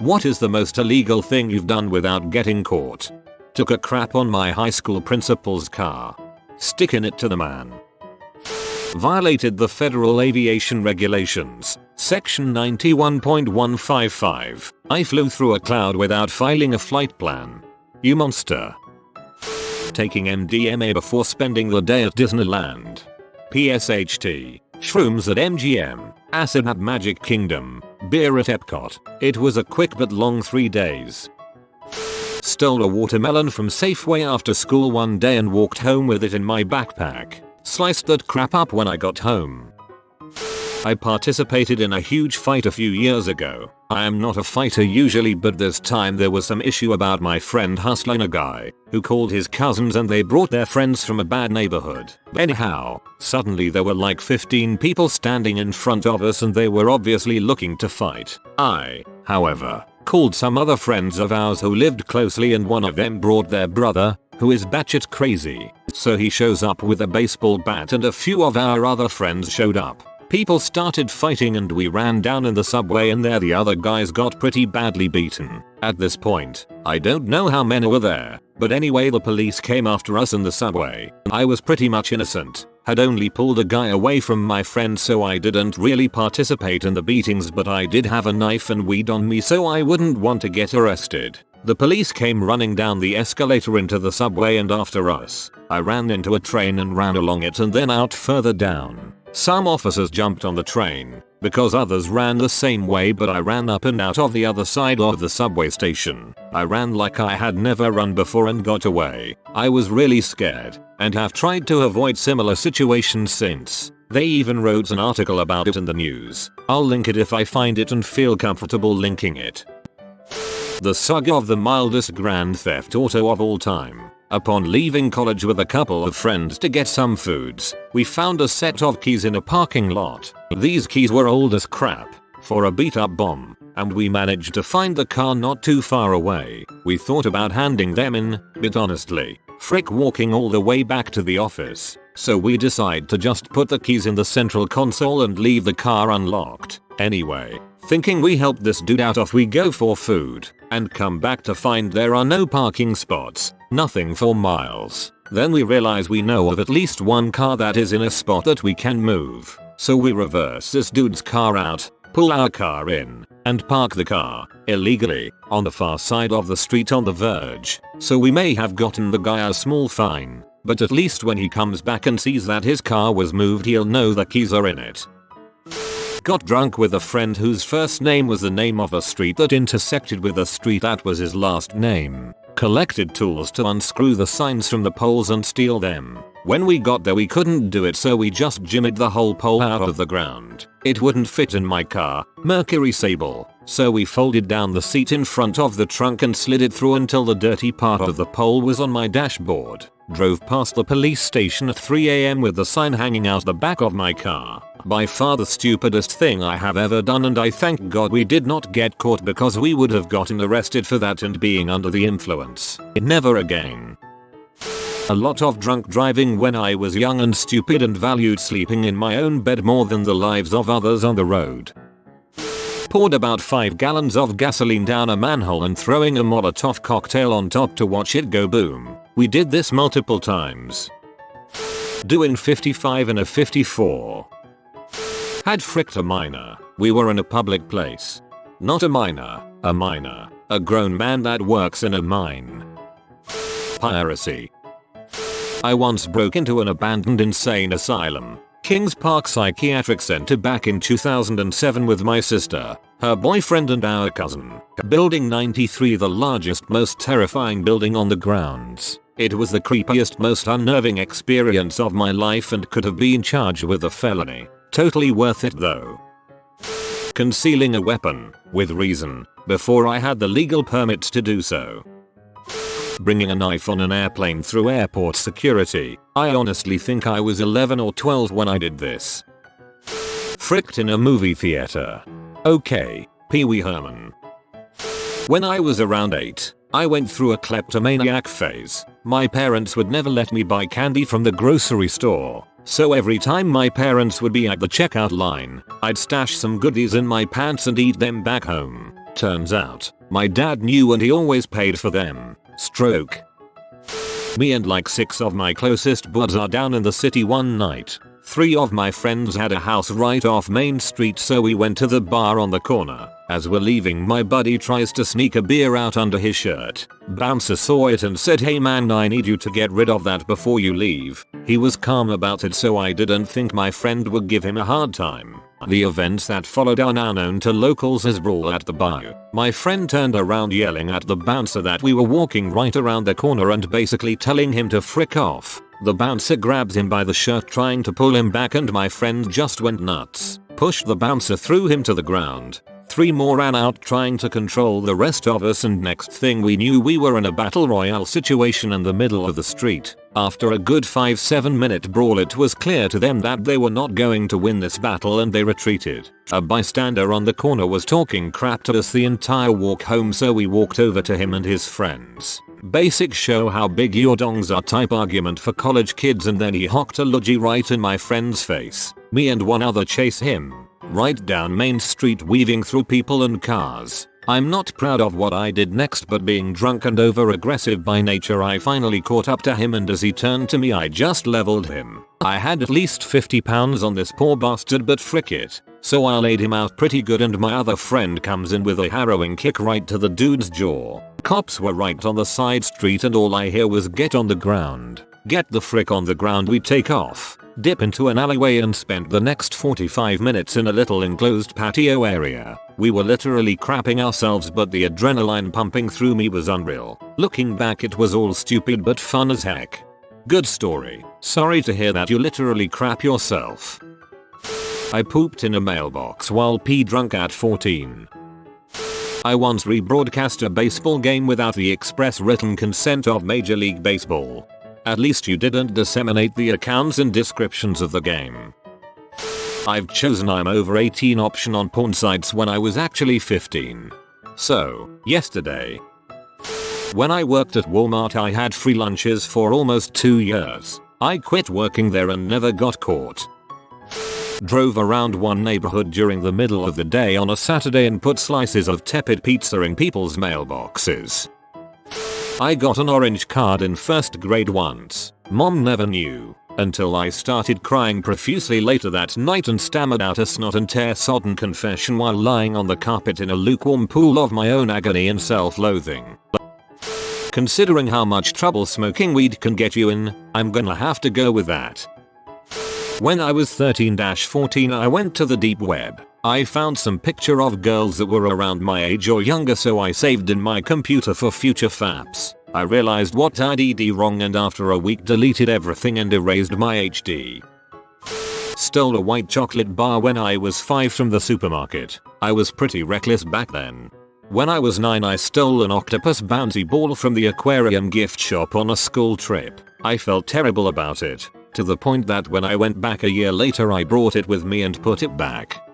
What is the most illegal thing you've done without getting caught? Took a crap on my high school principal's car. Sticking it to the man. Violated the federal aviation regulations. Section 91.155. I flew through a cloud without filing a flight plan. You monster. Taking MDMA before spending the day at Disneyland. PSHT. Shrooms at MGM. Acid at Magic Kingdom. Beer at Epcot. It was a quick but long 3 days. Stole a watermelon from Safeway after school one day and walked home with it in my backpack. Sliced that crap up when I got home. I participated in a huge fight a few years ago. I am not a fighter usually, but this time there was some issue about my friend hustling a guy who called his cousins and they brought their friends from a bad neighborhood. Anyhow, suddenly there were like 15 people standing in front of us and they were obviously looking to fight. I, however, called some other friends of ours who lived closely and one of them brought their brother, who is batshit crazy. So he shows up with a baseball bat and a few of our other friends showed up. People started fighting and we ran down in the subway and there the other guys got pretty badly beaten. At this point, I don't know how many were there, but anyway the police came after us in the subway. I was pretty much innocent, had only pulled a guy away from my friend so I didn't really participate in the beatings, but I did have a knife and weed on me so I wouldn't want to get arrested. The police came running down the escalator into the subway and after us. I ran into a train and ran along it and then out further down. Some officers jumped on the train, because others ran the same way, but I ran up and out of the other side of the subway station. I ran like I had never run before and got away. I was really scared, and have tried to avoid similar situations since. They even wrote an article about it in the news. I'll link it if I find it and feel comfortable linking it. The saga of the mildest grand theft auto of all time. Upon leaving college with a couple of friends to get some foods, we found a set of keys in a parking lot. These keys were old as crap, for a beat up bomb, and we managed to find the car not too far away. We thought about handing them in, but honestly, frick walking all the way back to the office. So we decide to just put the keys in the central console and leave the car unlocked. Anyway, thinking we helped this dude out, off we go for food, and come back to find there are no parking spots. Nothing for miles. Then we realize we know of at least one car that is in a spot that we can move. So we reverse this dude's car out, pull our car in, and park the car, illegally, on the far side of the street on the verge. So we may have gotten the guy a small fine, but at least when he comes back and sees that his car was moved he'll know the keys are in it. Got drunk with a friend whose first name was the name of a street that intersected with a street that was his last name. Collected tools to unscrew the signs from the poles and steal them. When we got there we couldn't do it, so we just jimmied the whole pole out of the ground. It wouldn't fit in my car, Mercury Sable, so we folded down the seat in front of the trunk and slid it through until the dirty part of the pole was on my dashboard. Drove past the police station at 3 AM with the sign hanging out the back of my car. By far the stupidest thing I have ever done, and I thank God we did not get caught because we would have gotten arrested for that and being under the influence. Never again. A lot of drunk driving when I was young and stupid and valued sleeping in my own bed more than the lives of others on the road. Poured about 5 gallons of gasoline down a manhole and throwing a Molotov cocktail on top to watch it go boom. We did this multiple times. Doing 55 in a 54. Had fricked a minor. We were in a public place. Not a minor, a minor. A grown man that works in a mine. Piracy. I once broke into an abandoned insane asylum, Kings Park Psychiatric Center, back in 2007 with my sister, her boyfriend and our cousin. Building 93, the largest, most terrifying building on the grounds. It was the creepiest, most unnerving experience of my life and could have been charged with a felony. Totally worth it though. Concealing a weapon, with reason, before I had the legal permits to do so. Bringing a knife on an airplane through airport security. I honestly think I was 11 or 12 when I did this. Fricked in a movie theater. Okay, Pee Wee Herman. When I was around 8, I went through a kleptomaniac phase. My parents would never let me buy candy from the grocery store. So every time my parents would be at the checkout line, I'd stash some goodies in my pants and eat them back home. Turns out, my dad knew and he always paid for them. Stroke. Me and like 6 of my closest buds are down in the city one night. 3 of my friends had a house right off Main Street, so we went to the bar on the corner. As we're leaving, my buddy tries to sneak a beer out under his shirt. Bouncer saw it and said, "Hey man, I need you to get rid of that before you leave." He was calm about it, so I didn't think my friend would give him a hard time. The events that followed are now known to locals as brawl at the bar. My friend turned around yelling at the bouncer that we were walking right around the corner and basically telling him to frick off. The bouncer grabs him by the shirt trying to pull him back, and my friend just went nuts. Pushed the bouncer, threw him to the ground. 3 more ran out trying to control the rest of us, and next thing we knew we were in a battle royale situation in the middle of the street. After a good 5-7 minute brawl, it was clear to them that they were not going to win this battle and they retreated. A bystander on the corner was talking crap to us the entire walk home, so we walked over to him and his friends. Basic show how big your dongs are type argument for college kids, and then he hocked a lodgy right in my friend's face. Me and one other chase him right down Main Street, weaving through people and cars. I'm not proud of what I did next, but being drunk and over aggressive by nature, I finally caught up to him, and as he turned to me I just leveled him. I had at least 50 pounds on this poor bastard, but frick it. So I laid him out pretty good, and my other friend comes in with a harrowing kick right to the dude's jaw. Cops were right on the side street and all I hear was, "Get on the ground. Get the frick on the ground." We take off, dip into an alleyway, and spent the next 45 minutes in a little enclosed patio area. We were literally crapping ourselves, but the adrenaline pumping through me was unreal. Looking back, it was all stupid but fun as heck. Good story. Sorry to hear that you literally crap yourself. I pooped in a mailbox while drunk at 14. I once rebroadcast a baseball game without the express written consent of Major League Baseball. At least you didn't disseminate the accounts and descriptions of the game. I've chosen I'm over 18 option on porn sites when I was actually 15. So, yesterday, when I worked at Walmart, I had free lunches for almost 2 years. I quit working there and never got caught. Drove around one neighborhood during the middle of the day on a Saturday and put slices of tepid pizza in people's mailboxes. I got an orange card in 1st grade once. Mom never knew until I started crying profusely later that night and stammered out a snot and tear-sodden confession while lying on the carpet in a lukewarm pool of my own agony and self-loathing. Considering how much trouble smoking weed can get you in, I'm gonna have to go with that. When I was 13-14, I went to the deep web. I found some picture of girls that were around my age or younger, so I saved in my computer for future faps. I realized what I did wrong, and after a week deleted everything and erased my HD. Stole a white chocolate bar when I was 5 from the supermarket. I was pretty reckless back then. When I was 9, I stole an octopus bouncy ball from the aquarium gift shop on a school trip. I felt terrible about it, to the point that when I went back a year later I brought it with me and put it back.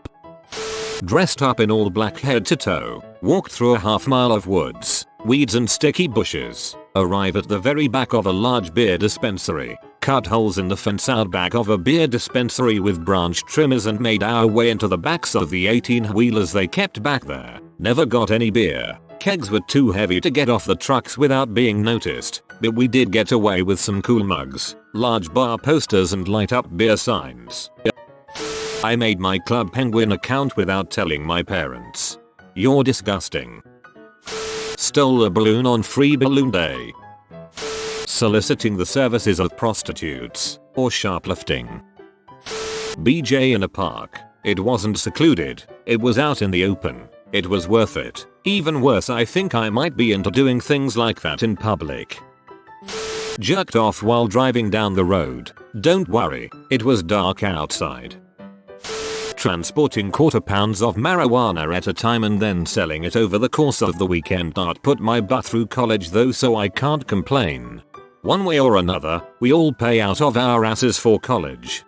Dressed up in all black head to toe, walked through a half-mile of woods, weeds and sticky bushes, arrive at the very back of a large beer dispensary, cut holes in the fence out back of a beer dispensary with branch trimmers, and made our way into the backs of the 18-wheelers they kept back there. Never got any beer. Kegs were too heavy to get off the trucks without being noticed, but we did get away with some cool mugs, large bar posters and light up beer signs. I made my Club Penguin account without telling my parents. You're disgusting. Stole a balloon on Free Balloon Day. Soliciting the services of prostitutes, or shoplifting. BJ in a park. It wasn't secluded, it was out in the open. It was worth it. Even worse, I think I might be into doing things like that in public. Jerked off while driving down the road. Don't worry, it was dark outside. Transporting quarter pounds of marijuana at a time and then selling it over the course of the weekend. Not put my butt through college though, so I can't complain. One way or another, we all pay out of our asses for college.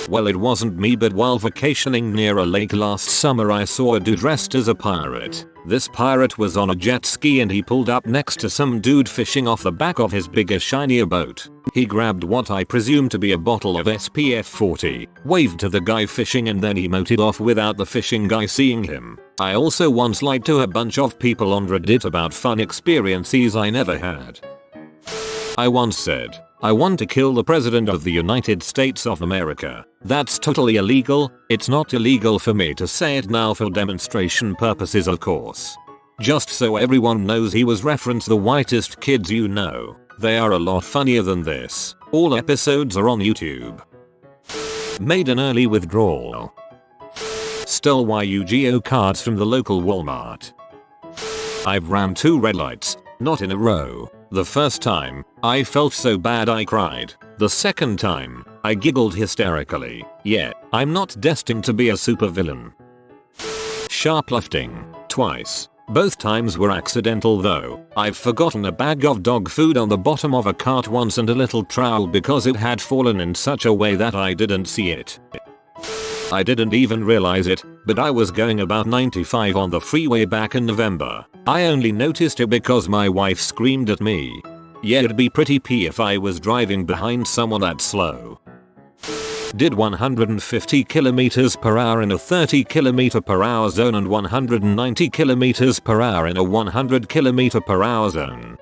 Well, it wasn't me, but while vacationing near a lake last summer I saw a dude dressed as a pirate. This pirate was on a jet ski and he pulled up next to some dude fishing off the back of his bigger shinier boat. He grabbed what I presume to be a bottle of SPF 40, waved to the guy fishing, and then he motored off without the fishing guy seeing him. I also once lied to a bunch of people on Reddit about fun experiences I never had. I once said, I want to kill the President of the United States of America. That's totally illegal. It's not illegal for me to say it now for demonstration purposes, of course. Just so everyone knows, he was referenced the whitest kids you know. They are a lot funnier than this. All episodes are on YouTube. Made an early withdrawal. Stole Yu-Gi-Oh cards from the local Walmart. I've ran 2 red lights, not in a row. The first time, I felt so bad I cried. The second time, I giggled hysterically. Yeah, I'm not destined to be a supervillain. Shoplifting. Twice. Both times were accidental though. I've forgotten a bag of dog food on the bottom of a cart once and a little trowel because it had fallen in such a way that I didn't see it. I didn't even realize it, but I was going about 95 on the freeway back in November. I only noticed it because my wife screamed at me. Yeah, it'd be pretty pee if I was driving behind someone that slow. Did 150 km per hour in a 30 km per hour zone and 190 km per hour in a 100 km per hour zone.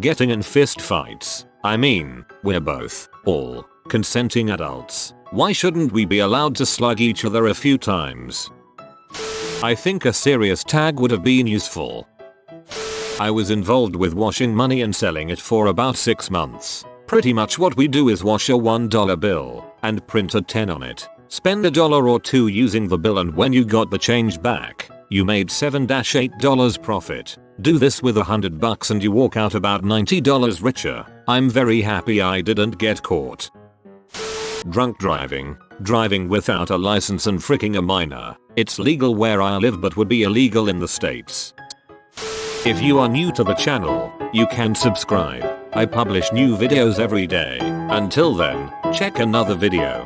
Getting in fist fights. I mean, we're both, all, consenting adults. Why shouldn't we be allowed to slug each other a few times? I think a serious tag would have been useful. I was involved with washing money and selling it for about 6 months. Pretty much what we do is wash a $1 bill and print a 10 on it. Spend $1 or $2 using the bill, and when you got the change back, you made $7-8 profit. Do this with $100 and you walk out about $90 richer. I'm very happy I didn't get caught. Drunk driving. Driving without a license and fricking a minor. It's legal where I live but would be illegal in the States. If you are new to the channel, you can subscribe. I publish new videos every day. Until then, check another video.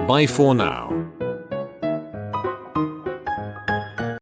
Bye for now.